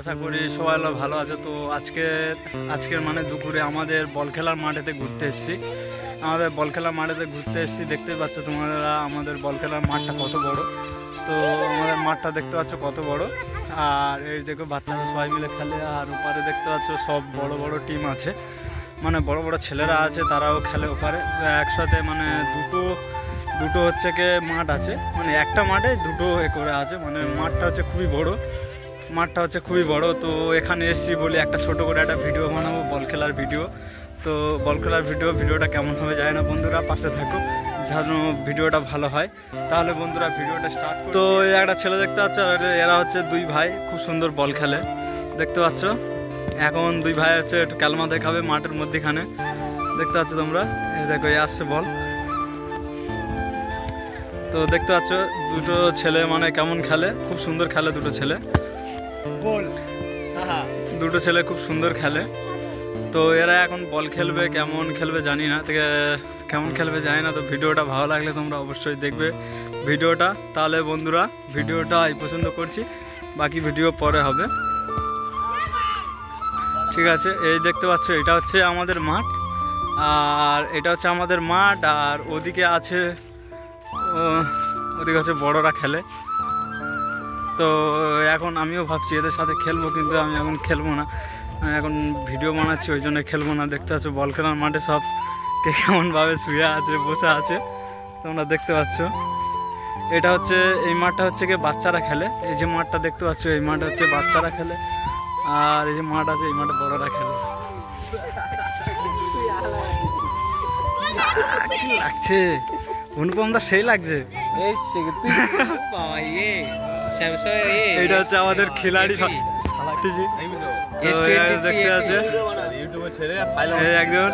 আশা করি সবাই ভালো আছে। তো আজকের মানে দুপুরে আমাদের বল খেলার মাঠেতে ঘুরতে এসেছি। দেখতে পাচ্ছ তোমরা আমাদের বল খেলার মাঠটা কত বড়। তো আমাদের মাঠটা দেখতে পাচ্ছ কত বড়। আর এই দেখো বাচ্চারা সবাই মিলে খেলে। আর ওপারে দেখতে পাচ্ছ সব বড় বড় টিম আছে, মানে বড় বড় ছেলেরা আছে, তারাও খেলে ওপারে একসাথে। মানে দুটো হচ্ছে কি মাঠ আছে, মানে একটা মাঠে দুটো করে আছে, মানে মাঠটা হচ্ছে খুবই বড়। তো এখানে এসেছি বলে একটা ছোট করে একটা ভিডিও বানাবো, বল খেলার ভিডিও। তো বল খেলার ভিডিওটা কেমন হবে যায় না, বন্ধুরা পাশে থাকো যেন ভিডিওটা ভালো হয়। তাহলে বন্ধুরা ভিডিওটা স্টার্ট। তো এই একটা ছেলে দেখতে পাচ্ছ, এরা হচ্ছে দুই ভাই, খুব সুন্দর বল খেলে দেখতে পাচ্ছ। এখন দুই ভাই হচ্ছে একটু ক্যালমা দেখাবে মাঠের মধ্যেখানে, দেখতে পাচ্ছ তোমরা। এই দেখো এই আসছে বল। তো দেখতে পাচ্ছ দুটো ছেলে মানে কেমন খেলে, খুব সুন্দর খেলে দুটো ছেলে খুব সুন্দর খেলে। তো এরা এখন বল খেলবে, কেমন খেলবে জানি না, তো ভিডিওটা ভালো লাগলে তোমরা অবশ্যই দেখবে ভিডিওটা। তাহলে বন্ধুরা ভিডিওটা এই পছন্দ করছি, বাকি ভিডিও পরে হবে, ঠিক আছে। এই দেখতে পাচ্ছ এটা হচ্ছে আমাদের মাঠ, আর ওদিকে আছে বড়রা খেলে। তো এখন আমিও ভাবছি এদের সাথে খেলবো, কিন্তু আমি এখন খেলবো না, এখন ভিডিও বানাচ্ছি, ওই জন্য খেলবো না। দেখতে পাচ্ছ বল খেলার মাঠে সব কে কেমনভাবে শুয়ে আছে, বসে আছে, তোমরা দেখতে পাচ্ছ। এটা হচ্ছে এই মাঠটা হচ্ছে কি বাচ্চারা খেলে। এই যে মাঠটা দেখতে পাচ্ছ, এই মাঠে হচ্ছে বাচ্চারা খেলে, আর এই যে মাঠ আছে এই মাঠে বড়রা খেলে। লাগছে অনুপম দা, সেই লাগছে। এটা হচ্ছে আমাদের খিলাড়ি দেখতে আছে একজন।